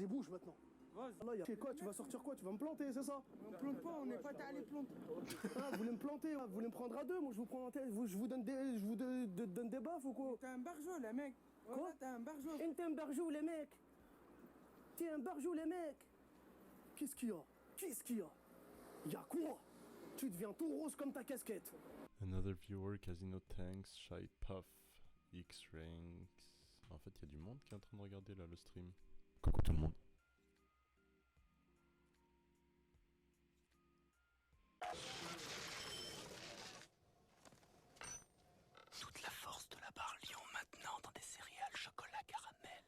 Vas-y, bouge maintenant. Vas-y. Ah là, quoi, tu vas sortir quoi? Tu vas me planter, c'est ça? On plante pas, on n'est pas allé planter. Ah, vous voulez me planter, vous voulez me prendre à deux? Moi, je vous prends en tête, je vous donne donne des baffes ou quoi? T'es un barjot, les mecs. Quoi? Voilà, t'es un barjot. T'es un barjou, les mecs. T'es un barjou, les mecs. Qu'est-ce qu'il y a? Qu'est-ce qu'il y a? Y'a quoi? Tu deviens tout rose comme ta casquette. Another viewer, Casino Tanks, Shy Puff, X-Ranks. En fait, il y a du monde qui est en train de regarder là le stream. Coucou tout le monde. Toute la force de la barre Lion maintenant dans des céréales chocolat caramel.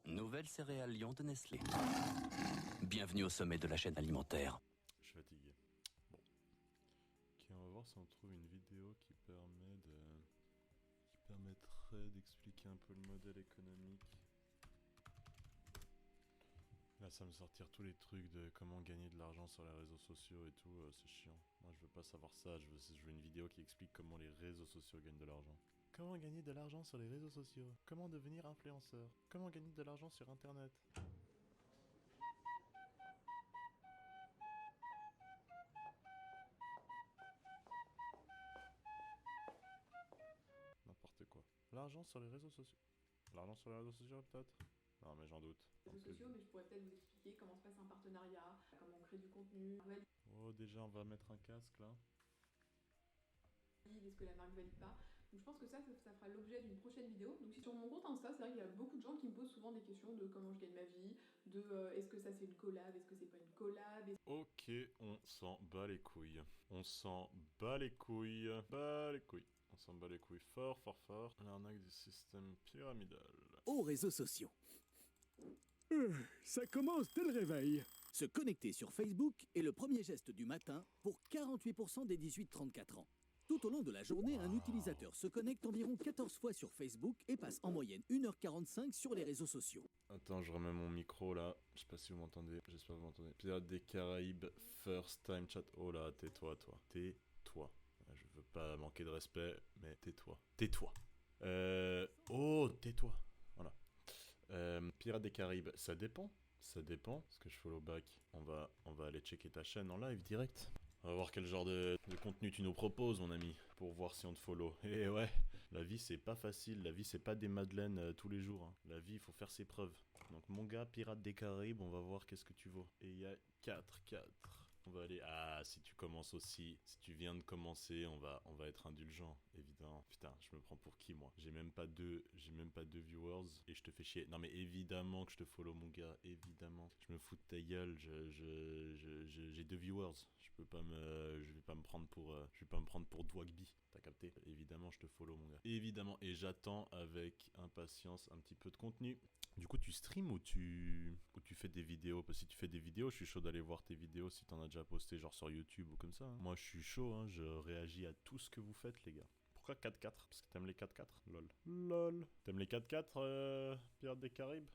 Nouvelle céréale Lion de Nestlé. Bienvenue au sommet de la chaîne alimentaire. Je suis fatigué. Bon. Ok, on va voir si on trouve une vidéo qui permettrait d'expliquer un peu le modèle économique. Là, ça va me sortir tous les trucs de comment gagner de l'argent sur les réseaux sociaux et tout, c'est chiant. Moi, je veux pas savoir ça, je veux une vidéo qui explique comment les réseaux sociaux gagnent de l'argent. Comment gagner de l'argent sur les réseaux sociaux? Comment devenir influenceur? Comment gagner de l'argent sur internet? N'importe quoi. L'argent sur les réseaux sociaux. L'argent sur les réseaux sociaux peut-être? Non mais j'en doute. Réseaux sociaux, mais je pourrais peut-être vous expliquer comment se passe un partenariat, comment on crée du contenu, Oh déjà on va mettre un casque là. est-ce que la marque valide pas. Donc je pense que ça fera l'objet d'une prochaine vidéo. Donc si sur mon compte Insta, c'est vrai qu'il y a beaucoup de gens qui me posent souvent des questions de comment je gagne ma vie, de est-ce que ça c'est une collab, est-ce que c'est pas une collab. Ok, on s'en bat les couilles. On s'en bat les couilles. On s'en bat les couilles fort. L'arnaque du système pyramidal. Aux réseaux sociaux. Ça commence dès le réveil. Se connecter sur Facebook est le premier geste du matin pour 48% des 18-34 ans. Tout au long de la journée, un utilisateur se connecte environ 14 fois sur Facebook et passe en moyenne 1h45 sur les réseaux sociaux. Attends, je remets mon micro là. Je sais pas si vous m'entendez. J'espère que vous m'entendez. Pirates des Caraïbes, first time chat. Oh là, tais-toi, toi. Tais-toi. Je veux pas manquer de respect, mais tais-toi. Tais-toi. Oh, tais-toi. Voilà. Pirates des Caraïbes, ça dépend. Ça dépend. Parce que je follow back. On va aller checker ta chaîne en live direct. On va voir quel genre de contenu tu nous proposes, mon ami, pour voir si on te follow. Et ouais, la vie c'est pas facile, la vie c'est pas des madeleines tous les jours. Hein. La vie il faut faire ses preuves. Donc mon gars, Pirates des Caraïbes, on va voir qu'est-ce que tu vaux. Et il y a 4. On va aller... Ah, si tu commences aussi, si tu viens de commencer, on va être indulgent, évidemment. Putain, je me prends pour qui, moi? J'ai même pas deux viewers et je te fais chier. Non mais évidemment que je te follow, mon gars, évidemment. Je me fous de ta gueule, j'ai 2 viewers. Je vais pas me prendre pour Dwagby. T'as capté? Évidemment, je te follow, mon gars. Évidemment, et j'attends avec impatience un petit peu de contenu. Du coup, tu streams ou tu fais des vidéos? Parce que si tu fais des vidéos, je suis chaud d'aller voir tes vidéos si t'en as déjà posté genre sur YouTube ou comme ça. Hein. Moi, je suis chaud, hein, je réagis à tout ce que vous faites, les gars. Pourquoi 4-4? Parce que t'aimes les 4-4? Lol. T'aimes les 4-4, Pirates des Caraïbes?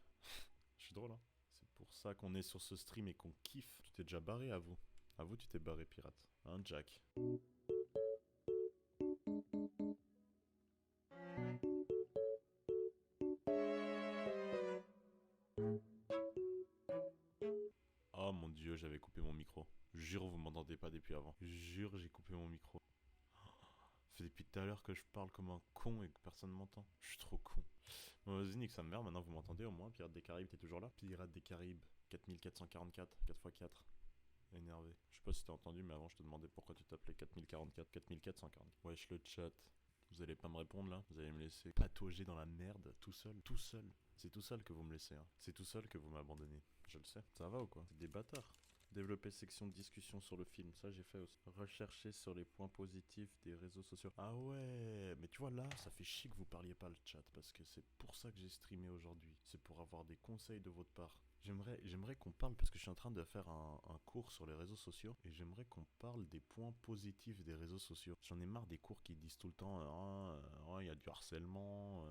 Je suis drôle, hein. C'est pour ça qu'on est sur ce stream et qu'on kiffe. Tu t'es déjà barré, à vous? À vous, tu t'es barré, pirate. Hein, Jack? Oh mon dieu, j'avais coupé mon micro. Jure, vous m'entendez pas depuis avant. Jure, j'ai coupé mon micro. Ça fait depuis tout à l'heure que je parle comme un con et que personne m'entend. Je suis trop con. Bon, vas-y, nique sa mère, maintenant vous m'entendez au moins. Pirates des Caraïbes, t'es toujours là? Pirates des Caraïbes, 4444, 4x4. Énervé. Je sais pas si t'as entendu, mais avant je te demandais pourquoi tu t'appelais 4044, 4444. Wesh le chat. Vous allez pas me répondre là? Vous allez me laisser patauger dans la merde, tout seul. Tout seul. C'est tout seul que vous me laissez, hein. C'est tout seul que vous m'abandonnez. Je le sais. Ça va ou quoi? C'est des bâtards. Développer section de discussion sur le film, ça j'ai fait aussi. Rechercher sur les points positifs des réseaux sociaux. Ah ouais, mais tu vois là, ça fait chier que vous parliez pas le chat, parce que c'est pour ça que j'ai streamé aujourd'hui. C'est pour avoir des conseils de votre part. J'aimerais qu'on parle, parce que je suis en train de faire un cours sur les réseaux sociaux, et j'aimerais qu'on parle des points positifs des réseaux sociaux. J'en ai marre des cours qui disent tout le temps, il y a du harcèlement,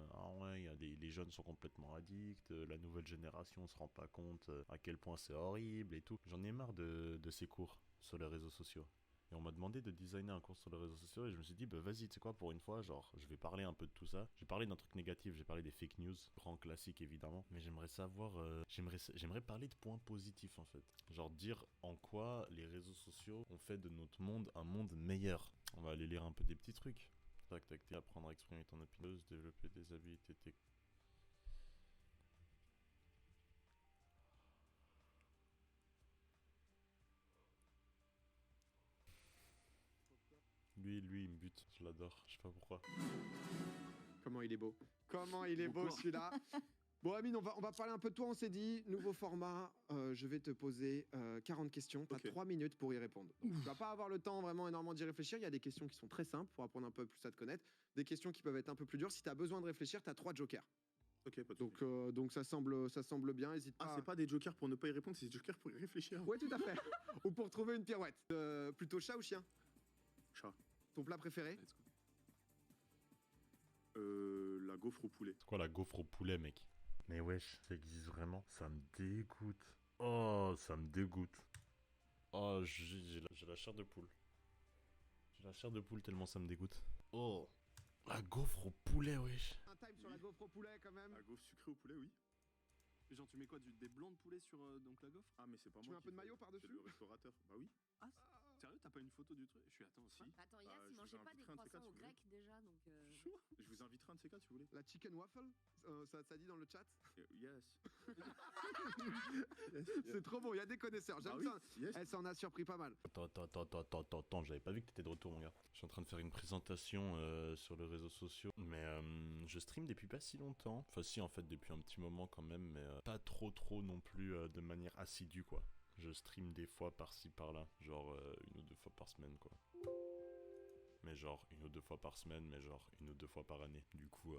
il y a les jeunes sont complètement addicts, la nouvelle génération se rend pas compte à quel point c'est horrible et tout. J'en ai marre de ces cours sur les réseaux sociaux. Et on m'a demandé de designer un cours sur les réseaux sociaux et je me suis dit, bah vas-y, tu sais quoi, pour une fois, genre, je vais parler un peu de tout ça. J'ai parlé d'un truc négatif, j'ai parlé des fake news, grand classique évidemment, mais j'aimerais savoir, j'aimerais parler de points positifs en fait. Genre dire en quoi les réseaux sociaux ont fait de notre monde un monde meilleur. On va aller lire un peu des petits trucs. Tac, tac, tac, apprendre à exprimer ton opinion, développer des habilités techniques. Lui, il me bute, je l'adore, je sais pas pourquoi. Comment il est beau. Comment il est beau celui-là. Bon Amine, on va parler un peu de toi, on s'est dit, nouveau format, je vais te poser 40 questions, tu as 3 minutes pour y répondre. Donc, tu vas pas avoir le temps vraiment énormément d'y réfléchir, il y a des questions qui sont très simples pour apprendre un peu plus à te connaître, des questions qui peuvent être un peu plus dures, si tu as besoin de réfléchir, tu as 3 jokers. Ok, pas de soucis. Donc ça semble bien, n'hésite pas. Ah, c'est pas des jokers pour ne pas y répondre, c'est des jokers pour y réfléchir. Ouais, tout à fait. Ou pour trouver une pirouette. Plutôt chat ou chien? Chat. Ton plat préféré? Let's go. La gaufre au poulet. C'est quoi la gaufre au poulet, mec? Mais wesh, ça existe vraiment? Ça me dégoûte. Oh, ça me dégoûte. Oh, j'ai la chair de poule. J'ai la chair de poule tellement ça me dégoûte. Oh, la gaufre au poulet, wesh. Un time sur la gaufre au poulet quand même. La gaufre sucrée au poulet, oui. Genre tu mets quoi, des blancs de poulet sur donc la gaufre? Ah, mais c'est pas Tu moi. mets un peu de maillot par-dessus? C'est le restaurateur. Bah oui. Ah, sérieux, t'as pas une photo du truc? Je suis attends aussi. Si. Attends, Yass, Bah, il je mangeait vous pas des inviterai un de ces croissants quatre, au si vous grec déjà, donc... Je vous inviterai un de ces quatre si vous voulez. La chicken waffle, ça dit dans le chat. Yes. C'est trop bon, il y a des connaisseurs, j'aime Ah oui, ça. yes. Elle s'en a surpris pas mal. Attends, j'avais pas vu que t'étais de retour, mon gars. Je suis en train de faire une présentation sur les réseaux sociaux, mais je stream depuis pas si longtemps. Enfin si, en fait, depuis un petit moment quand même, mais pas trop non plus de manière assidue, quoi. Je stream des fois par-ci par-là, genre 1 ou 2 fois par semaine, quoi. Mais genre 1 ou 2 fois par semaine, mais genre 1 ou 2 fois par année. Du coup,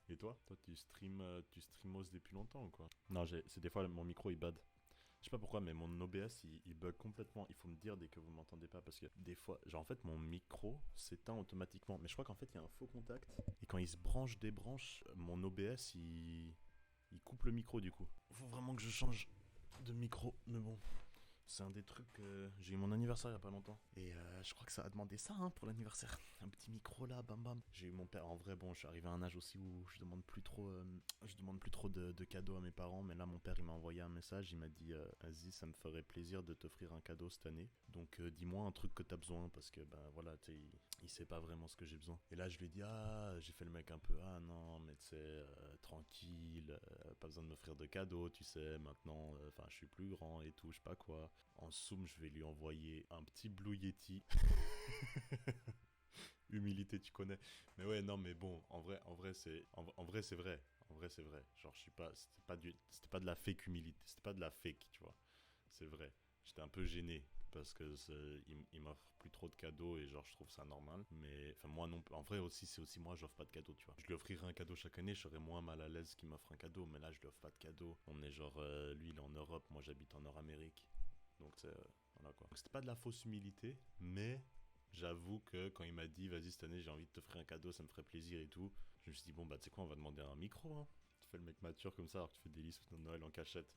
et toi tu streamos depuis longtemps ou quoi? Non, c'est des fois mon micro il bad. Je sais pas pourquoi, mais mon OBS il bug complètement. Il faut me dire dès que vous m'entendez pas, parce que des fois, genre en fait mon micro s'éteint automatiquement. Mais je crois qu'en fait il y a un faux contact. Et quand il se branche, débranche, mon OBS il coupe le micro du coup. Faut vraiment que je change de micro, mais bon. C'est un des trucs, j'ai eu mon anniversaire il y a pas longtemps. Et je crois que ça a demandé ça hein, pour l'anniversaire. Un petit micro là, bam bam. J'ai eu mon père, en vrai bon, je suis arrivé à un âge aussi où je demande plus trop de cadeaux à mes parents. Mais là mon père il m'a envoyé un message, il m'a dit vas-y, ça me ferait plaisir de t'offrir un cadeau cette année. Donc dis-moi un truc que t'as besoin, parce que ben voilà, tu sais, il sait pas vraiment ce que j'ai besoin. Et là je lui ai dit j'ai fait le mec un peu, non mais tu sais, tranquille, pas besoin de m'offrir de cadeaux, tu sais, maintenant, enfin je suis plus grand et tout, je sais pas quoi. En somme, je vais lui envoyer un petit Blue Yeti. Humilité, tu connais. Mais ouais, non, mais bon, en vrai, c'est vrai. En vrai, c'est vrai. Genre, c'était pas de la fake humilité. C'était pas de la fake, tu vois. C'est vrai. J'étais un peu gêné parce que il m'offre plus trop de cadeaux et genre, je trouve ça normal. Mais, enfin, moi non plus. En vrai aussi, c'est aussi moi, j'offre pas de cadeaux, tu vois. Je lui offrirais un cadeau chaque année, je serais moins mal à l'aise qu'il m'offre un cadeau. Mais là, je lui offre pas de cadeau. On est genre, lui, il est en Europe, moi, j'habite en Nord-Amérique. Donc, voilà quoi. Donc, c'était pas de la fausse humilité, mais j'avoue que quand il m'a dit, vas-y, cette année, j'ai envie de t'offrir un cadeau, ça me ferait plaisir et tout, je me suis dit, bon, bah, tu sais quoi, on va demander un micro, hein. Tu fais le mec mature comme ça, alors que tu fais des listes de Noël en cachette.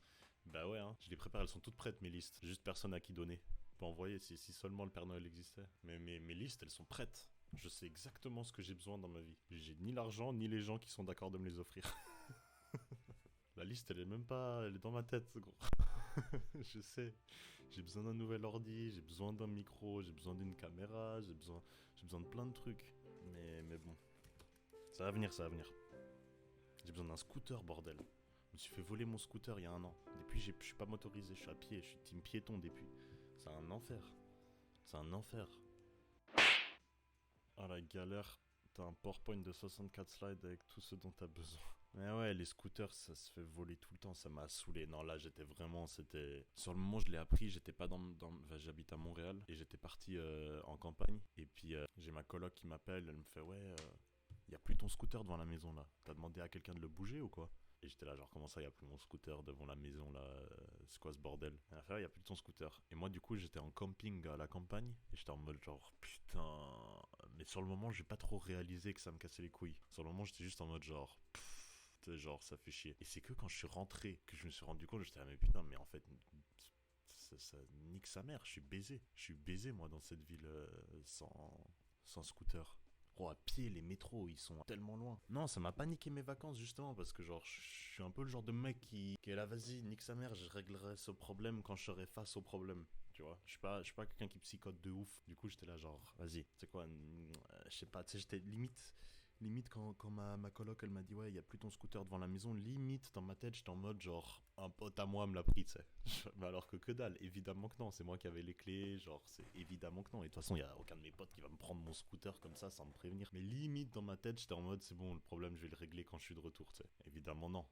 Bah ouais, hein. Je les prépare, elles sont toutes prêtes, mes listes. J'ai juste personne à qui donner. Pour envoyer, si seulement le Père Noël existait. Mais mes listes, elles sont prêtes. Je sais exactement ce que j'ai besoin dans ma vie. J'ai ni l'argent, ni les gens qui sont d'accord de me les offrir. La liste, elle est même pas... Elle est dans ma tête, gros. Je sais. J'ai besoin d'un nouvel ordi, j'ai besoin d'un micro, j'ai besoin d'une caméra, j'ai besoin de plein de trucs. Mais bon. Ça va venir. J'ai besoin d'un scooter, bordel. Je me suis fait voler mon scooter il y a 1 an. Depuis, je suis pas motorisé, je suis à pied, je suis team piéton depuis. C'est un enfer. Ah la galère. T'as un PowerPoint de 64 slides avec tout ce dont t'as besoin. Mais ouais, les scooters, ça se fait voler tout le temps, ça m'a saoulé. Non, là, c'était... Sur le moment, je l'ai appris, j'étais pas enfin, j'habite à Montréal, et j'étais parti en campagne. Et puis, j'ai ma coloc qui m'appelle, elle me fait, ouais, y a plus ton scooter devant la maison, là. T'as demandé à quelqu'un de le bouger ou quoi? Et j'étais là, genre, comment ça, il n'y a plus mon scooter devant la maison, là, c'est quoi ce bordel? Et à faire, il n'y a plus de ton scooter. Et moi, du coup, j'étais en camping à la campagne, et j'étais en mode genre, putain. Mais sur le moment, j'ai pas trop réalisé que ça me cassait les couilles. Sur le moment, j'étais juste en mode genre, tu sais, genre, ça fait chier. Et c'est que quand je suis rentré, que je me suis rendu compte, j'étais là, mais putain, mais en fait, ça nique sa mère, je suis baisé. Je suis baisé, moi, dans cette ville sans scooter. Oh, à pied, les métros, ils sont tellement loin. Non, ça m'a pas niqué mes vacances, justement, parce que, genre, je suis un peu le genre de mec qui est là, vas-y, nique sa mère, je réglerai ce problème quand je serai face au problème. Tu vois, je suis pas quelqu'un qui psychote de ouf. Du coup, j'étais là, genre, vas-y, tu sais quoi, je sais pas, tu sais, j'étais limite quand ma coloc elle m'a dit ouais il y a plus ton scooter devant la maison, limite dans ma tête j'étais en mode genre un pote à moi me l'a pris, tu sais. Mais alors que dalle, évidemment que non, c'est moi qui avais les clés, genre c'est évidemment que non. Et de toute façon il y a aucun de mes potes qui va me prendre mon scooter comme ça sans me prévenir. Mais limite dans ma tête j'étais en mode c'est bon, le problème je vais le régler quand je suis de retour, tu sais. Évidemment non,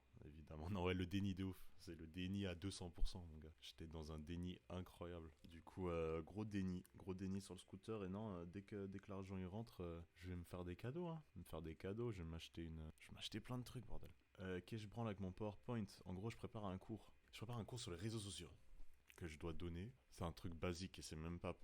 ouais, le déni de ouf, c'est le déni à 200% mon gars. J'étais dans un déni incroyable. Du coup gros déni sur le scooter. Et non, dès que l'argent il rentre, je vais me faire des cadeaux, hein. Je vais m'acheter plein de trucs, bordel. Qu'est-ce que je branle avec mon PowerPoint? En gros, je prépare un cours sur les réseaux sociaux que je dois donner. C'est un truc basique et c'est même pas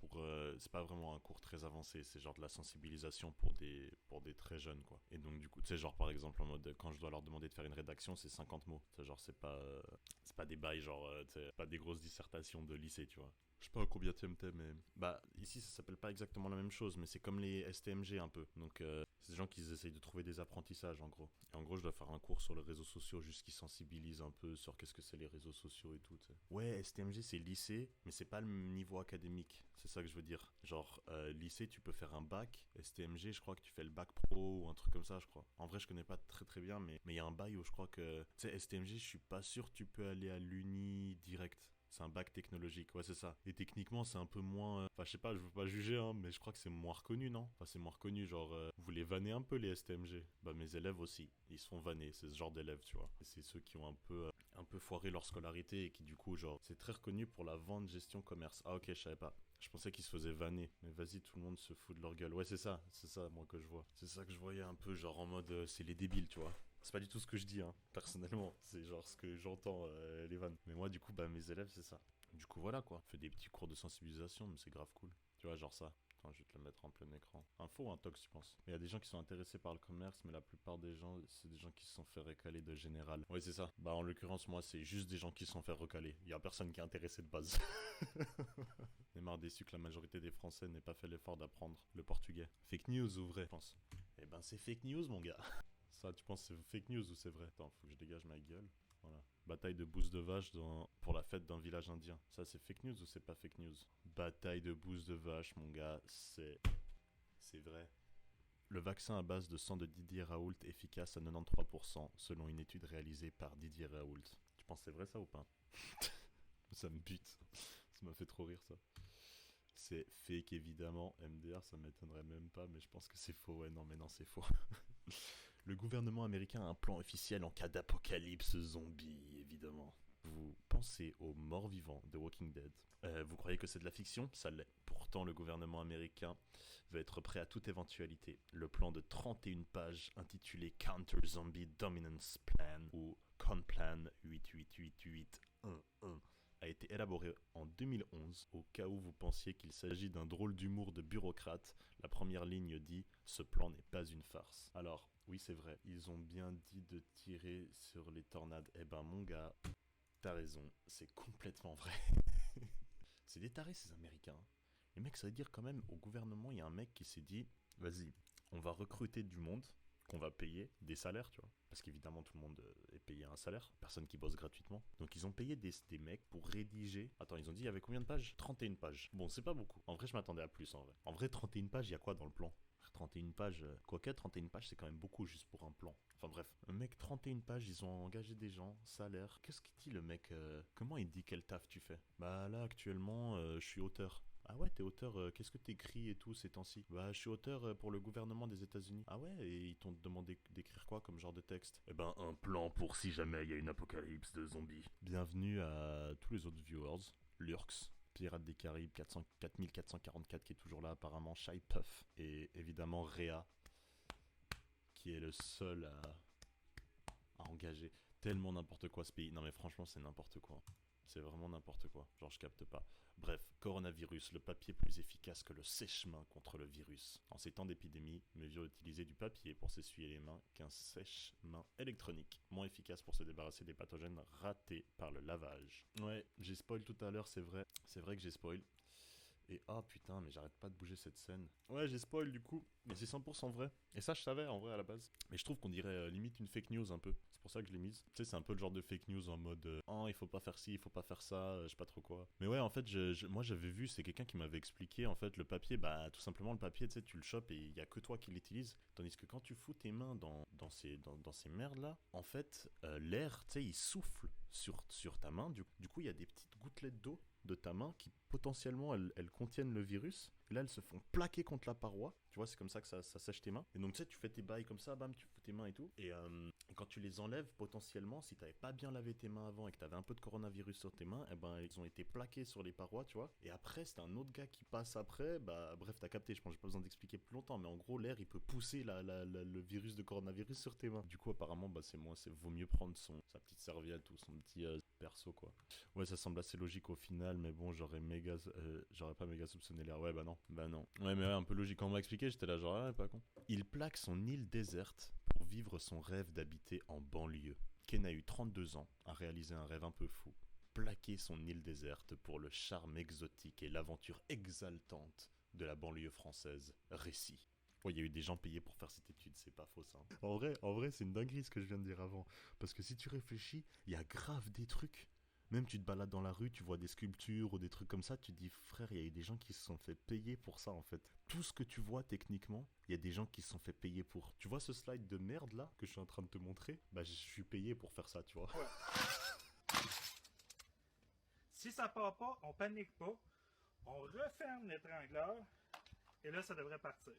c'est pas vraiment un cours très avancé. C'est genre de la sensibilisation pour des très jeunes, quoi. Et donc, du coup, tu sais, genre par exemple, en mode, quand je dois leur demander de faire une rédaction, c'est 50 mots. C'est genre, c'est pas des bails, genre, tu sais, pas des grosses dissertations de lycée, tu vois. Je sais pas combien t'es, mais... Bah, ici, ça s'appelle pas exactement la même chose, mais c'est comme les STMG un peu. Donc, c'est des gens qui essayent de trouver des apprentissages, en gros. Et en gros, je dois faire un cours sur les réseaux sociaux, juste qui sensibilise un peu sur qu'est-ce que c'est les réseaux sociaux et tout, tu sais. Ouais, STMG, c'est lycée, mais c'est pas le niveau académique. C'est ça que je veux dire. Genre, lycée, tu peux faire un bac. STMG, je crois que tu fais le bac pro ou un truc comme ça, je crois. En vrai, je connais pas très très bien, mais il y a un bail où je crois que... Tu sais, STMG, je suis pas sûr que tu peux aller à l'uni direct. C'est un bac technologique, ouais c'est ça. Et techniquement c'est un peu moins... Enfin je sais pas, je veux pas juger hein, mais je crois que c'est moins reconnu, non? Enfin c'est moins reconnu, genre vous les vannez un peu les STMG. Bah mes élèves aussi, ils se font vanner, c'est ce genre d'élèves tu vois. Et c'est ceux qui ont un peu foiré leur scolarité et qui du coup genre... C'est très reconnu pour la vente, gestion, commerce. Ah ok, je savais pas. Je pensais qu'ils se faisaient vanner, mais vas-y, tout le monde se fout de leur gueule. Ouais, c'est ça moi que je vois. C'est ça que je voyais un peu, genre en mode, c'est les débiles, tu vois. C'est pas du tout ce que je dis, hein, personnellement. C'est genre ce que j'entends, les vannes. Mais moi, du coup, bah, mes élèves, c'est ça. Du coup, voilà, quoi. Je fais des petits cours de sensibilisation, mais c'est grave cool. Tu vois, genre ça. Attends, je vais te le mettre en plein écran. Info ou un tox, tu penses? Il y a des gens qui sont intéressés par le commerce, mais la plupart des gens, c'est des gens qui se sont fait recaler de général. Ouais, c'est ça. Bah, en l'occurrence, moi, c'est juste des gens qui se sont fait recaler. Il y a personne qui est intéressé de base. On est marre déçu que la majorité des Français n'aient pas fait l'effort d'apprendre le portugais. Fake news ou vrai, je pense? Eh ben, c'est fake news, mon gars. Ça, tu penses c'est fake news ou c'est vrai? Attends, faut que je dégage ma gueule. Voilà. Bataille de bouse de vache pour la fête d'un village indien. Ça, c'est fake news ou c'est pas fake news? Bataille de bouse de vache, mon gars, c'est vrai. Le vaccin à base de sang de Didier Raoult efficace à 93% selon une étude réalisée par Didier Raoult. Tu penses c'est vrai ça ou pas? Ça me bute. Ça m'a fait trop rire ça. C'est fake évidemment. MDR, ça m'étonnerait même pas, mais je pense que c'est faux. Ouais, non, mais non, c'est faux. Le gouvernement américain a un plan officiel en cas d'apocalypse zombie, évidemment. Vous pensez aux morts vivants de Walking Dead. Vous croyez que c'est de la fiction? Ça l'est. Pourtant, le gouvernement américain veut être prêt à toute éventualité. Le plan de 31 pages intitulé Counter Zombie Dominance Plan ou CONPLAN 88881 a été élaboré en 2011. Au cas où vous pensiez qu'il s'agit d'un drôle d'humour de bureaucrate, la première ligne dit « Ce plan n'est pas une farce ». Alors, oui c'est vrai, ils ont bien dit de tirer sur les tornades. Eh ben mon gars, t'as raison, c'est complètement vrai. C'est des tarés ces Américains. Les mecs, ça veut dire quand même, au gouvernement, il y a un mec qui s'est dit « Vas-y, on va recruter du monde ». Qu'on va payer des salaires, tu vois. Parce qu'évidemment, tout le monde est payé un salaire. Personne qui bosse gratuitement. Donc, ils ont payé des mecs pour rédiger... Attends, ils ont dit, il y avait combien de pages? 31 pages. Bon, c'est pas beaucoup. En vrai, je m'attendais à plus, en vrai. En vrai, 31 pages, il y a quoi dans le plan? 31 pages... Quoique, 31 pages, c'est quand même beaucoup juste pour un plan. Enfin bref. Un mec, 31 pages, ils ont engagé des gens, salaire. Qu'est-ce qu'il dit, le mec? Comment il dit quel taf tu fais? Bah là, actuellement, je suis auteur. Ah ouais, t'es auteur, qu'est-ce que t'écris et tout ces temps-ci? Bah, je suis auteur pour le gouvernement des États-Unis. Ah ouais, et ils t'ont demandé d'écrire quoi comme genre de texte? Eh ben, un plan pour si jamais il y a une apocalypse de zombies. Bienvenue à tous les autres viewers. Lurks, Pirates des Caraïbes 4444 qui est toujours là apparemment, Shai Puff et évidemment Réa qui est le seul à engager. tellement n'importe quoi ce pays. Non mais franchement c'est n'importe quoi. C'est vraiment n'importe quoi. Genre je capte pas. Bref, coronavirus, le papier plus efficace que le sèche-main contre le virus. En ces temps d'épidémie, mesure d'utiliser du papier pour s'essuyer les mains qu'un sèche-main électronique. Moins efficace pour se débarrasser des pathogènes ratés par le lavage. Ouais, j'ai spoil tout à l'heure, c'est vrai. C'est vrai que j'ai spoil. Et ah putain, mais j'arrête pas de bouger cette scène. Ouais, j'ai spoil du coup, mais c'est 100% vrai. Et ça, je savais en vrai à la base. Mais je trouve qu'on dirait limite une fake news un peu. C'est pour ça que je l'ai mise. Tu sais, c'est un peu le genre de fake news en mode oh, il faut pas faire ci, il faut pas faire ça, je sais pas trop quoi. Mais ouais, en fait, moi j'avais vu, c'est quelqu'un qui m'avait expliqué en fait le papier, bah tout simplement le papier, tu sais, tu le chopes et il y a que toi qui l'utilises. Tandis que quand tu fous tes mains dans ces merdes là, en fait, l'air, tu sais, il souffle sur ta main. Du coup, il y a des petites gouttelettes d'eau de ta main qui potentiellement elles contiennent le virus. Et là elles se font plaquer contre la paroi. Tu vois, c'est comme ça que ça sèche tes mains. Et donc tu sais, tu fais tes bails comme ça, bam, tu fous tes mains et tout. Et quand tu les enlèves, potentiellement, si t'avais pas bien lavé tes mains avant et que t'avais un peu de coronavirus sur tes mains, eh ben ils ont été plaqués sur les parois, tu vois. Et après, c'est un autre gars qui passe après. Bah bref, t'as capté, je pense que j'ai pas besoin d'expliquer plus longtemps. Mais en gros, l'air il peut pousser le virus de coronavirus sur tes mains. Du coup, apparemment, bah vaut mieux prendre sa petite serviette ou son petit perso quoi. Ouais, ça semble assez logique au final, mais bon, j'aurais pas méga soupçonné l'air. Ouais, bah non. Ouais, mais ouais, un peu logique. Quand on m'a expliqué, j'étais là genre, ah, pas con. Il plaque son île déserte pour vivre son rêve d'habiter en banlieue. Ken a eu 32 ans, a réalisé un rêve un peu fou. Plaquer son île déserte pour le charme exotique et l'aventure exaltante de la banlieue française. Récit. Ouais, il y a eu des gens payés pour faire cette étude, c'est pas faux ça. En vrai, c'est une dinguerie ce que je viens de dire avant. Parce que si tu réfléchis, il y a grave des trucs. Même tu te balades dans la rue, tu vois des sculptures ou des trucs comme ça, tu te dis frère, il y a eu des gens qui se sont fait payer pour ça en fait. Tout ce que tu vois techniquement, il y a des gens qui se sont fait payer pour. Tu vois ce slide de merde là que je suis en train de te montrer? Bah je suis payé pour faire ça, tu vois. Ouais. Si ça part pas, on panique pas. On referme l'étrangleur et là ça devrait partir.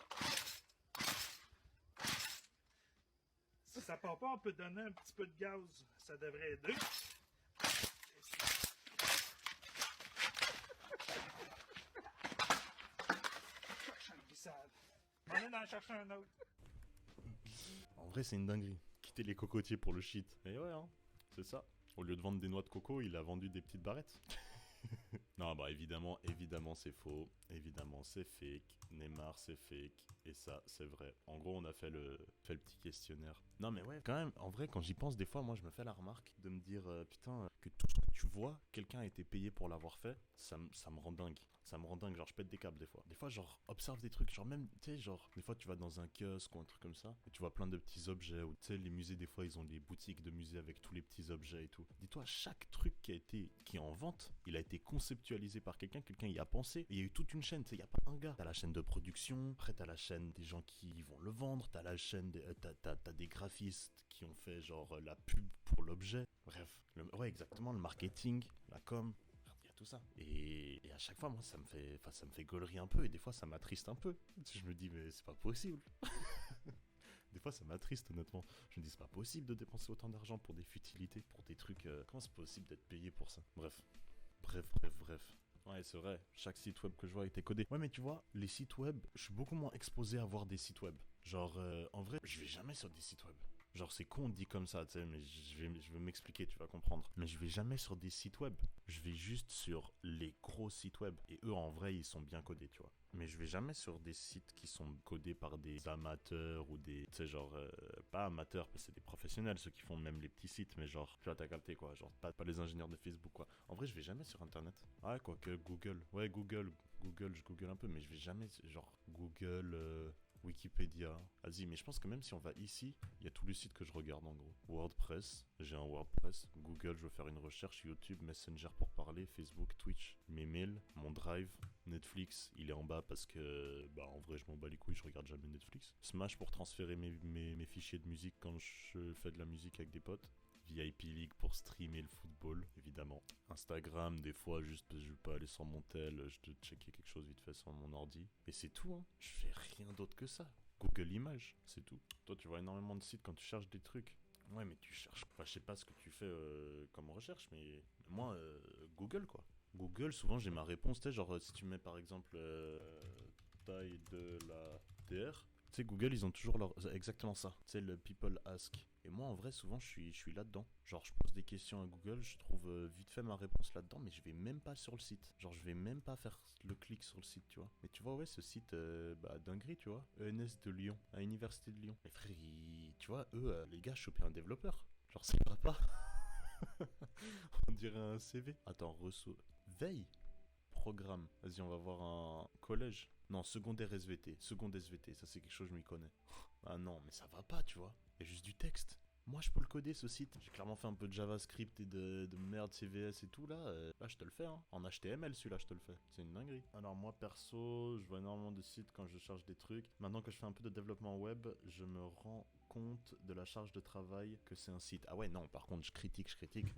Si ça part pas, on peut donner un petit peu de gaz, ça devrait aider. On est d'en chercher un autre. En vrai, c'est une dinguerie. Quitter les cocotiers pour le shit. Et ouais, hein, c'est ça. Au lieu de vendre des noix de coco, il a vendu des petites barrettes. Non, bah évidemment, c'est faux. Évidemment, c'est fake. Neymar, c'est fake. Et ça, c'est vrai. En gros, on a fait le petit questionnaire. Non, mais ouais, quand même, en vrai, quand j'y pense, des fois, moi, je me fais la remarque de me dire, putain, que tout ce que tu vois, quelqu'un a été payé pour l'avoir fait, ça me rend dingue. Ça me rend dingue, genre, je pète des câbles des fois. Des fois, genre, observe des trucs, genre, même, tu sais, genre, des fois, tu vas dans un kiosque ou un truc comme ça, et tu vois plein de petits objets, ou tu sais, les musées, des fois, ils ont des boutiques de musées avec tous les petits objets et tout. Dis-toi, chaque truc qui est en vente, il a été conceptualisé par quelqu'un y a pensé. Et il y a eu toute une chaîne, tu sais, il n'y a pas un gars. T'as la chaîne de production, après t'as la chaîne des gens qui vont le vendre, t'as la chaîne, t'as des graphistes qui ont fait genre la pub pour l'objet. Bref, ouais exactement, le marketing, la com, il y a tout ça. Et à chaque fois, moi, ça me fait gaulerie un peu, et des fois, ça m'attriste un peu. Je me dis, mais c'est pas possible. Des fois, ça m'attriste, honnêtement. Je me dis, c'est pas possible de dépenser autant d'argent pour des futilités, pour des trucs... Comment c'est possible d'être payé pour ça? Bref. Ouais, c'est vrai, chaque site web que je vois a été codé. Ouais, mais tu vois, les sites web, je suis beaucoup moins exposé à voir des sites web. Genre, en vrai, je vais jamais sur des sites web. Genre, c'est con, on dit comme ça, tu sais, mais je vais m'expliquer, tu vas comprendre. Mais je vais jamais sur des sites web. Je vais juste sur les gros sites web. Et eux, en vrai, ils sont bien codés, tu vois. Mais je vais jamais sur des sites qui sont codés par des amateurs ou des... Tu sais, genre... pas amateurs, parce que c'est des professionnels, ceux qui font même les petits sites, mais genre... Tu vois, t'as capté, quoi. Genre, pas les ingénieurs de Facebook, quoi. En vrai, je vais jamais sur Internet. Ouais, quoi que Google. Ouais, Google, je Google un peu, mais je vais jamais... Genre, Google... Wikipédia, vas-y, mais je pense que même si on va ici, il y a tous les sites que je regarde en gros. WordPress, j'ai un WordPress. Google, je veux faire une recherche. YouTube, Messenger pour parler. Facebook, Twitch, mes mails, mon Drive. Netflix, il est en bas parce que, bah en vrai, je m'en bats les couilles, je regarde jamais Netflix. Smash pour transférer mes fichiers de musique quand je fais de la musique avec des potes. VIP League pour streamer le football, évidemment. Instagram, des fois, juste parce que je vais pas aller sur mon tel, je te checker quelque chose vite fait sur mon ordi. Et c'est tout, hein. Je fais rien d'autre que ça. Google Images, c'est tout. Toi, tu vois énormément de sites quand tu cherches des trucs. Ouais, mais tu cherches... Enfin, je sais pas ce que tu fais comme recherche, mais moi, Google, quoi. Google, souvent, j'ai ma réponse, tu sais, genre, si tu mets, par exemple, taille de la Terre... Tu sais, Google, ils ont toujours exactement ça. Tu sais, le People Ask. Et moi, en vrai, souvent, je suis là-dedans. Genre, je pose des questions à Google, je trouve vite fait ma réponse là-dedans, mais je vais même pas sur le site. Genre, je vais même pas faire le clic sur le site, tu vois. Mais tu vois, ouais, ce site, dinguerie, tu vois. ENS de Lyon, à l'université de Lyon. Les frères, tu vois, eux, les gars, choper un développeur. Genre, ça va pas. On dirait un CV. Attends, veille. Programme. Vas-y, on va voir un collège. Non, secondaire SVT. Seconde SVT, ça c'est quelque chose, je m'y connais. Ah non, mais ça va pas, tu vois. Il y a juste du texte. Moi, je peux le coder, ce site. J'ai clairement fait un peu de JavaScript et de merde CVS et tout, là. Là, je te le fais, hein. En HTML, celui-là, je te le fais. C'est une dinguerie. Alors, moi, perso, je vois énormément de sites quand je cherche des trucs. Maintenant que je fais un peu de développement web, je me rends compte de la charge de travail que c'est un site. Ah ouais, non, par contre, je critique,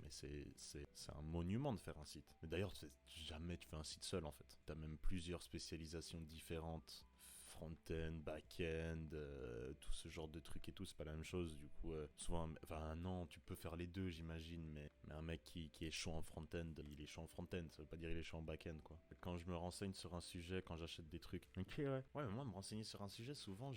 mais c'est un monument de faire un site. Mais d'ailleurs, jamais tu fais un site seul, en fait. T'as même plusieurs spécialisations différentes. Front-end, back-end, tout ce genre de trucs et tout, c'est pas la même chose. Du coup, souvent, enfin non, tu peux faire les deux, j'imagine, mais un mec qui est chaud en front-end, il est chaud en front-end, ça veut pas dire il est chaud en back-end, quoi. Quand je me renseigne sur un sujet, quand j'achète des trucs, ok, ouais. Ouais, mais moi, me renseigner sur un sujet, souvent,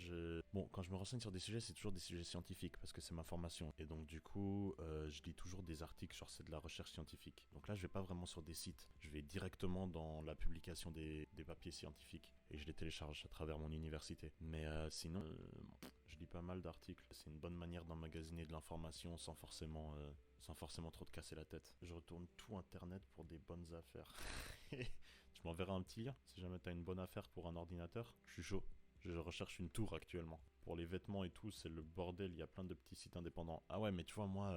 bon, quand je me renseigne sur des sujets, c'est toujours des sujets scientifiques, parce que c'est ma formation. Et donc, du coup, je lis toujours des articles, genre c'est de la recherche scientifique. Donc là, je vais pas vraiment sur des sites, je vais directement dans la publication des papiers scientifiques, et je les télécharge à travers mon université. Mais sinon, je lis pas mal d'articles. C'est une bonne manière d'emmagasiner de l'information sans forcément trop te casser la tête. Je retourne tout internet pour des bonnes affaires. Tu m'enverras un petit lien si jamais t'as une bonne affaire pour un ordinateur. Je suis chaud. Je recherche une tour actuellement. Pour les vêtements et tout, c'est le bordel. Il y a plein de petits sites indépendants. Ah ouais, mais tu vois, moi...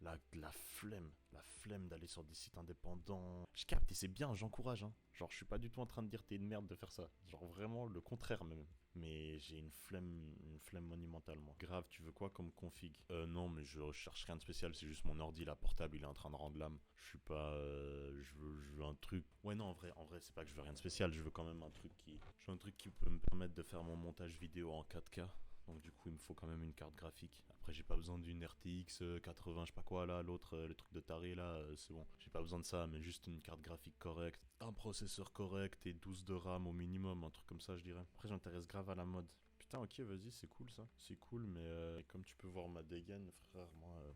La flemme d'aller sur des sites indépendants. Je capte et c'est bien, j'encourage, hein. Genre, je suis pas du tout en train de dire t'es une merde de faire ça. Genre, vraiment le contraire même. Mais j'ai une flemme monumentale, moi. Grave, tu veux quoi comme config? Non, mais je cherche rien de spécial, c'est juste mon ordi, là, portable, il est en train de rendre l'âme. Je suis pas... je veux un truc... Ouais, non, en vrai, c'est pas que je veux rien de spécial, je veux quand même un truc qui... Je veux un truc qui peut me permettre de faire mon montage vidéo en 4K. Donc du coup il me faut quand même une carte graphique. Après j'ai pas besoin d'une RTX 80 je sais pas quoi là, l'autre le truc de taré là, c'est bon. J'ai pas besoin de ça, mais juste une carte graphique correcte, un processeur correct et 12 de RAM au minimum, un truc comme ça je dirais. Après j'intéresse grave à la mode. Putain ok vas-y c'est cool ça. C'est cool mais comme tu peux voir ma dégaine frère, moi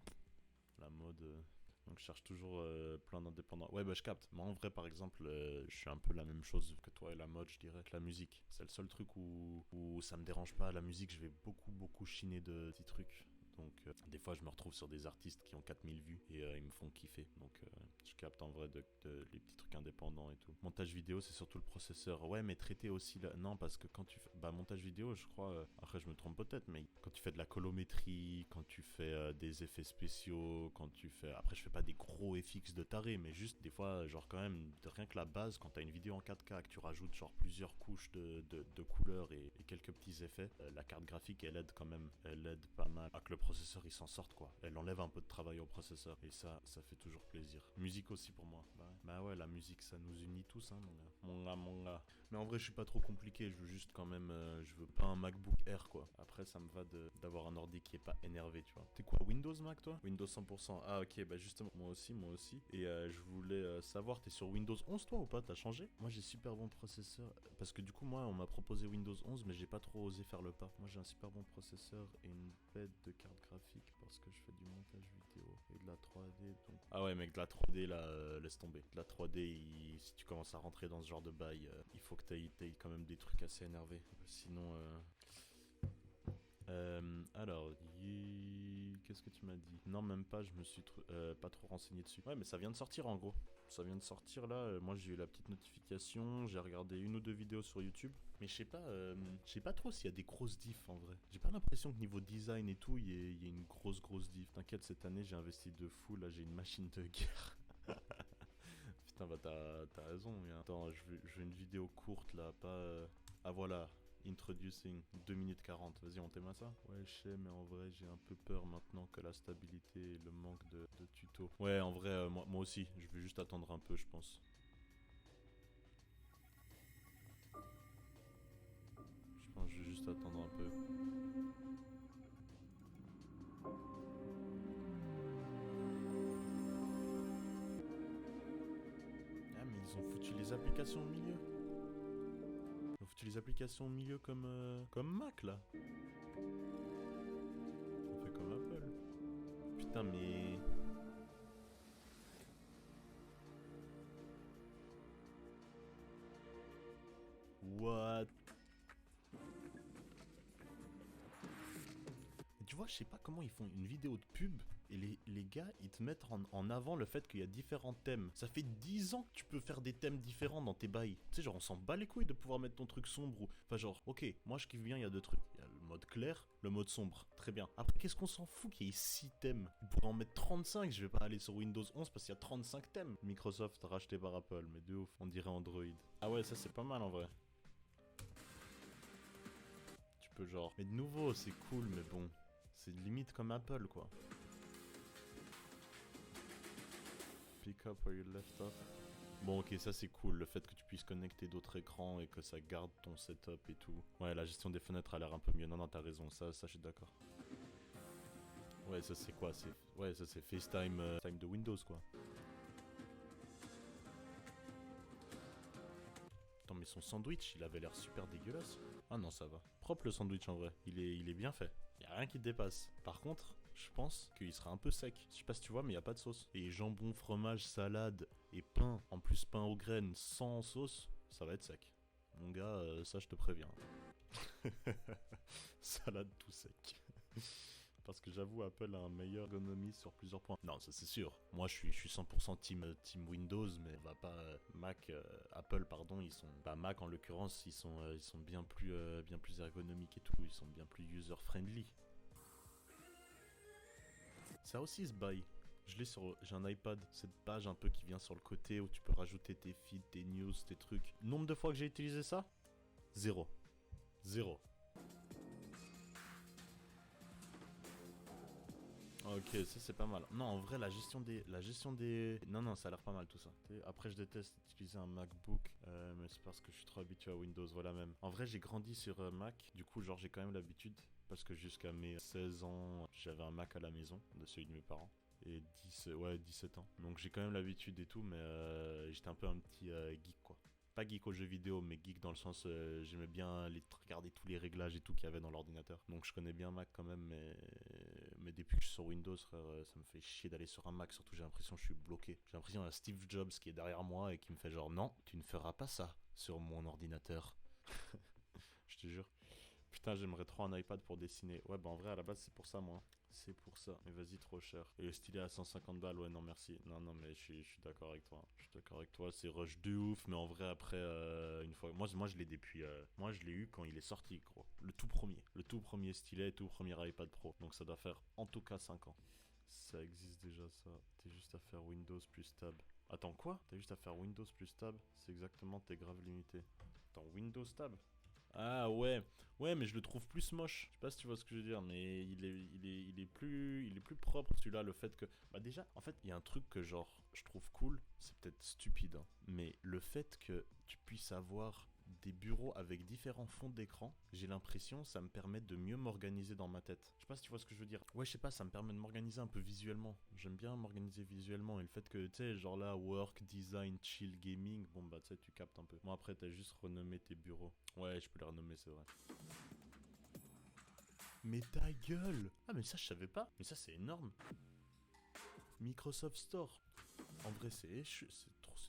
la mode... Donc je cherche toujours plein d'indépendants. Ouais bah je capte. Moi en vrai par exemple je suis un peu la même chose que toi et la mode je dirais. Que la musique. C'est le seul truc où ça me dérange pas. La musique je vais beaucoup chiner de petits trucs. Donc des fois je me retrouve sur des artistes qui ont 4000 vues et ils me font kiffer. Donc je capte en vrai les petits trucs indépendants et tout. Montage vidéo c'est surtout le processeur. Ouais mais traiter aussi là. Non parce que quand tu fais... Bah montage vidéo je crois... Après je me trompe peut-être mais quand tu fais de la colométrie, quand tu fais des effets spéciaux, quand tu fais... Après je fais pas des gros FX de taré mais juste des fois genre quand même rien que la base quand t'as une vidéo en 4K que tu rajoutes genre plusieurs couches de couleurs et quelques petits effets, la carte graphique elle aide quand même. Elle aide pas mal à que le processeur il s'en sorte quoi. Elle enlève un peu de travail au processeur et ça fait toujours plaisir. Musique aussi pour moi. Bah ouais la musique ça nous unit tous hein mon gars. Mais en vrai je suis pas trop compliqué, je veux juste quand même je veux pas un MacBook Air quoi. Après ça me va d'avoir un ordi qui est pas énervé tu vois. T'es quoi Windows Mac toi? Windows 100%. Ah ok bah justement moi aussi. Et je voulais savoir t'es sur Windows 11 toi ou pas? T'as changé? Moi j'ai super bon processeur parce que du coup moi on m'a proposé Windows 11 mais j'ai pas trop osé faire le pas. Moi j'ai un super bon processeur et une bête de carte graphique parce que je fais du montage vidéo et de la 3D donc... Ah ouais mec de la 3D là laisse tomber. De la 3D si tu commences à rentrer dans ce genre de bail il faut que t'ailles quand même des trucs assez énervés. Sinon alors qu'est-ce que tu m'as dit? Non même pas, je me suis pas trop renseigné dessus. Ouais mais ça vient de sortir en gros. Ça vient de sortir là, moi j'ai eu la petite notification, j'ai regardé une ou deux vidéos sur YouTube. Mais je sais pas trop s'il y a des grosses diffs en vrai. J'ai pas l'impression que niveau design et tout, il y a une grosse diff. T'inquiète, cette année j'ai investi de fou, là j'ai une machine de guerre. Putain bah t'as raison. Attends, je veux une vidéo courte là, pas... Ah voilà. Introducing 2 minutes 40, vas-y on t'aime ça? Ouais je sais mais en vrai j'ai un peu peur maintenant que la stabilité et le manque de tuto. Ouais en vrai moi aussi, je vais juste attendre un peu je pense. Je pense que je vais juste attendre un peu. Ah mais ils ont foutu les applications au milieu. Ils ont foutu les applications au milieu comme Mac là. On fait Putain, mais... What? Et tu vois, je sais pas comment ils font une vidéo de pub et les gars, ils te mettent en avant le fait qu'il y a différents thèmes. Ça fait 10 ans que tu peux faire des thèmes différents dans tes bails. Tu sais, genre, on s'en bat les couilles de pouvoir mettre ton truc sombre ou... Enfin, genre, ok, moi je kiffe bien, il y a deux trucs. Il y a le mode clair, le mode sombre. Très bien. Après, qu'est-ce qu'on s'en fout qu'il y ait 6 thèmes? Ils pourraient en mettre 35. Je vais pas aller sur Windows 11 parce qu'il y a 35 thèmes. Microsoft racheté par Apple, mais de ouf. On dirait Android. Ah ouais, ça c'est pas mal en vrai. Tu peux genre... Mais de nouveau, c'est cool, mais bon... C'est limite comme Apple, quoi. Pick up where you left off. Bon, ok, ça c'est cool. Le fait que tu puisses connecter d'autres écrans et que ça garde ton setup et tout. Ouais, la gestion des fenêtres a l'air un peu mieux. Non, non, t'as raison. Ça je suis d'accord. Ouais, ça c'est quoi? Ouais, ça c'est FaceTime time de Windows, quoi. Attends, mais son sandwich, il avait l'air super dégueulasse. Ah non, ça va. Propre le sandwich en vrai. Il est bien fait. Y a rien qui te dépasse. Par contre, je pense qu'il sera un peu sec. Je sais pas si tu vois, mais y a pas de sauce. Et jambon, fromage, salade et pain, en plus pain aux graines sans sauce, ça va être sec. Mon gars, ça je te préviens. Salade tout sec. Parce que j'avoue, Apple a un meilleur ergonomie sur plusieurs points. Non, ça c'est sûr. Moi je suis 100% team Windows, mais va pas Mac, Apple pardon, ils sont... Bah Mac en l'occurrence, ils sont bien plus ergonomiques et tout, ils sont bien plus user-friendly. Ça aussi ce bail. J'ai un iPad, cette page un peu qui vient sur le côté où tu peux rajouter tes feeds, tes news, tes trucs. Nombre de fois que j'ai utilisé ça? 0. Ok, ça c'est pas mal. Non, en vrai, la gestion des... Non, ça a l'air pas mal tout ça. Après, je déteste utiliser un MacBook, mais c'est parce que je suis trop habitué à Windows, voilà même. En vrai, j'ai grandi sur Mac, du coup, genre, j'ai quand même l'habitude, parce que jusqu'à mes 16 ans, j'avais un Mac à la maison, de celui de mes parents. Et 17 ans. Donc j'ai quand même l'habitude et tout, mais j'étais un peu un petit geek, quoi. Pas geek aux jeux vidéo, mais geek dans le sens j'aimais bien regarder tous les réglages et tout qu'il y avait dans l'ordinateur. Donc je connais bien Mac quand même, mais depuis que je suis sur Windows, frère, ça me fait chier d'aller sur un Mac. Surtout j'ai l'impression que je suis bloqué. J'ai l'impression qu'il y a Steve Jobs qui est derrière moi et qui me fait genre non, tu ne feras pas ça sur mon ordinateur. Je te jure. Putain, j'aimerais trop un iPad pour dessiner. Ouais, bah en vrai, à la base, c'est pour ça, moi. C'est pour ça. Mais vas-y, trop cher. Et le stylet à 150 balles, ouais, non, merci. Non, mais je suis d'accord avec toi. Je suis d'accord avec toi, c'est rush de ouf. Mais en vrai, après, une fois... Moi, je l'ai depuis... Moi, je l'ai eu quand il est sorti, gros. Le tout premier stylet, tout premier iPad Pro. Donc ça doit faire en tout cas 5 ans. Ça existe déjà, ça. T'es juste à faire Windows plus Tab. Attends, quoi? T'as juste à faire Windows plus Tab? C'est exactement, t'es grave limité. Attends, Windows Tab? Ah ouais, mais je le trouve plus moche. Je sais pas si tu vois ce que je veux dire, mais il est plus propre celui-là. Le fait que, bah déjà, en fait, il y a un truc que genre je trouve cool. C'est peut-être stupide, hein, mais le fait que tu puisses avoir des bureaux avec différents fonds d'écran, j'ai l'impression ça me permet de mieux m'organiser dans ma tête. Je sais pas si tu vois ce que je veux dire. Ouais, je sais pas, ça me permet de m'organiser un peu visuellement. J'aime bien m'organiser visuellement et le fait que, tu sais, genre là, work, design, chill, gaming, bon bah tu sais, tu captes un peu. Bon après, t'as juste renommé tes bureaux. Ouais, je peux les renommer, c'est vrai. Mais ta gueule! Ah mais ça je savais pas. Mais ça c'est énorme. Microsoft Store. En vrai c'est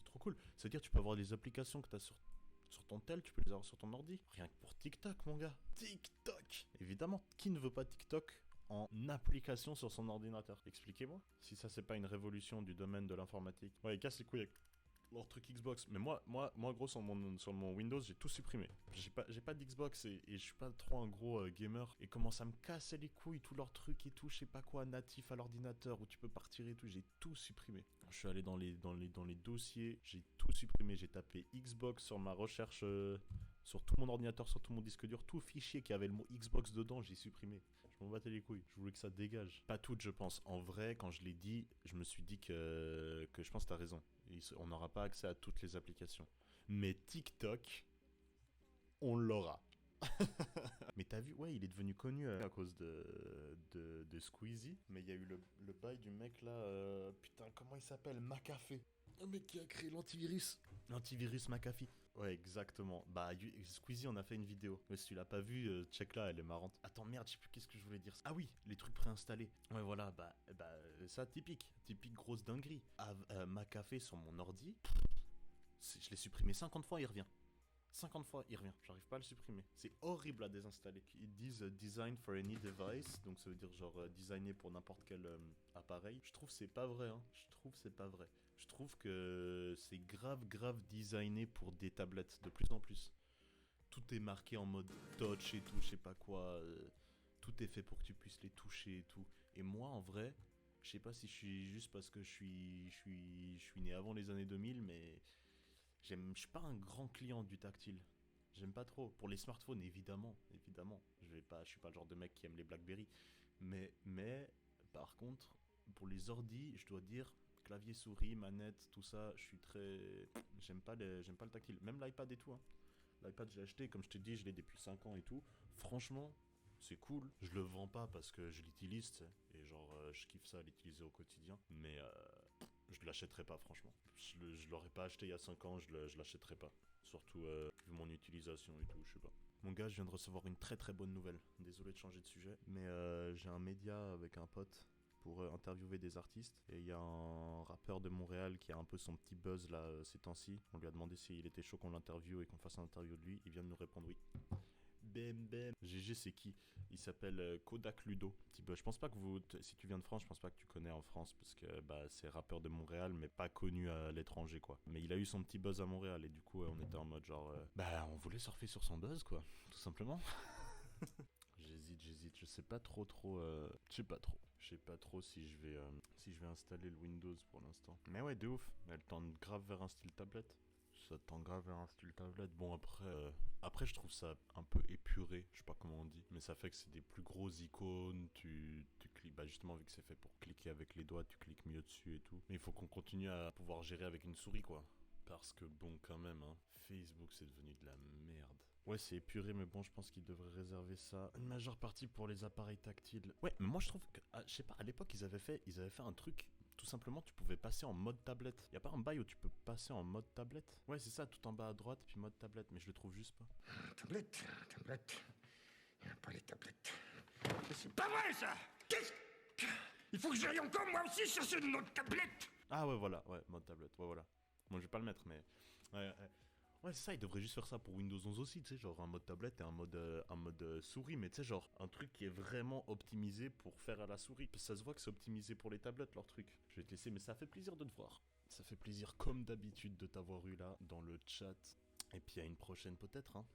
trop cool. C'est-à-dire tu peux avoir les applications que t'as sur ton tel, tu peux les avoir sur ton ordi. Rien que pour TikTok, mon gars. TikTok! Évidemment, qui ne veut pas TikTok en application sur son ordinateur? Expliquez-moi. Si ça, c'est pas une révolution du domaine de l'informatique. Ouais, casse les couilles avec leur truc Xbox. Mais moi gros, sur mon Windows, j'ai tout supprimé. J'ai pas d'Xbox et je suis pas trop un gros gamer. Et commence à me casser les couilles, tous leurs trucs et tout, je sais pas quoi, natif à l'ordinateur, où tu peux partir et tout. J'ai tout supprimé. Je suis allé dans les dossiers, j'ai tout supprimé. J'ai tapé Xbox sur ma recherche, sur tout mon ordinateur, sur tout mon disque dur. Tout fichier qui avait le mot Xbox dedans, j'ai supprimé. Je m'en battais les couilles. Je voulais que ça dégage. Pas toutes, je pense. En vrai, quand je l'ai dit, je me suis dit que je pense que t'as raison. On n'aura pas accès à toutes les applications. Mais TikTok, on l'aura. Mais t'as vu, ouais, il est devenu connu à cause de Squeezie. Mais il y a eu le bail du mec là, putain, comment il s'appelle? McAfee. Un mec qui a créé l'antivirus. L'antivirus McAfee. Ouais, exactement. Bah, Squeezie en a fait une vidéo. Mais si tu l'as pas vu, check-la, elle est marrante. Attends, merde, je sais plus qu'est-ce que je voulais dire. Ah oui, les trucs préinstallés. Ouais, voilà, bah ça, typique. Typique grosse dinguerie. McAfee sur mon ordi, je l'ai supprimé 50 fois, il revient. 50 fois, il revient. J'arrive pas à le supprimer. C'est horrible à désinstaller. Ils disent design for any device. Donc ça veut dire genre designé pour n'importe quel appareil. Je trouve c'est pas vrai. Hein. Je trouve c'est pas vrai. Je trouve que c'est grave designé pour des tablettes de plus en plus. Tout est marqué en mode touch et tout, je sais pas quoi. Tout est fait pour que tu puisses les toucher et tout. Et moi en vrai, je sais pas si je suis juste parce que je suis né avant les années 2000, mais je suis pas un grand client du tactile. J'aime pas trop. Pour les smartphones, évidemment. Je suis pas le genre de mec qui aime les BlackBerry. Mais par contre, pour les ordis, je dois dire, clavier, souris, manette, tout ça, j'aime pas le tactile. Même l'iPad et tout. Hein. L'iPad, je l'ai acheté, comme je te dis, je l'ai depuis 5 ans et tout. Franchement, c'est cool. Je le vends pas parce que je l'utilise, tu sais. Et genre, je kiffe ça à l'utiliser au quotidien. Mais je l'achèterai pas, franchement. Je l'aurais pas acheté il y a 5 ans, je l'achèterai pas. Surtout vu mon utilisation et tout, je sais pas. Mon gars, je viens de recevoir une très bonne nouvelle. Désolé de changer de sujet, mais j'ai un média avec un pote pour interviewer des artistes. Et il y a un rappeur de Montréal qui a un peu son petit buzz là ces temps-ci. On lui a demandé s'il était chaud qu'on l'interviewe et qu'on fasse un interview de lui. Il vient de nous répondre oui. Bam. GG, c'est qui? Il s'appelle Kodak Ludo. Je pense pas que si tu viens de France, je pense pas que tu connais en France parce que c'est rappeur de Montréal mais pas connu à l'étranger quoi. Mais il a eu son petit buzz à Montréal et du coup on était en mode genre on voulait surfer sur son buzz quoi, tout simplement. J'hésite, je sais pas trop je sais pas trop si je vais installer le Windows pour l'instant. Mais ouais, de ouf, elle tend grave vers un style tablette. Ça tend grave vers un style tablette. Bon, après je trouve ça un peu épuré, je sais pas comment on dit, mais ça fait que c'est des plus grosses icônes, tu cliques, justement vu que c'est fait pour cliquer avec les doigts, tu cliques mieux dessus et tout. Mais il faut qu'on continue à pouvoir gérer avec une souris quoi. Parce que bon, quand même, hein, Facebook c'est devenu de la merde. Ouais, c'est épuré, mais bon, je pense qu'ils devraient réserver ça une majeure partie pour les appareils tactiles. Ouais, mais moi je trouve que, je sais pas, à l'époque ils avaient fait un truc. Tout simplement, tu pouvais passer en mode tablette. Y a pas un bail où tu peux passer en mode tablette? Ouais, c'est ça, tout en bas à droite, puis mode tablette, mais je le trouve juste pas. Tablette. Pas les tablettes. Mais c'est pas vrai ça! Qu'est-ce que... Il faut que j'aille encore moi aussi chercher une autre tablette! Ah ouais, voilà, ouais, mode tablette, ouais, voilà. Moi, je vais pas le mettre, mais... Ouais, c'est ça, ils devraient juste faire ça pour Windows 11 aussi, tu sais, genre un mode tablette et un mode souris, mais tu sais, genre un truc qui est vraiment optimisé pour faire à la souris. Parce que ça se voit que c'est optimisé pour les tablettes, leur truc. Je vais te laisser, mais ça fait plaisir de te voir. Ça fait plaisir, comme d'habitude, de t'avoir eu là, dans le chat. Et puis à une prochaine peut-être, hein.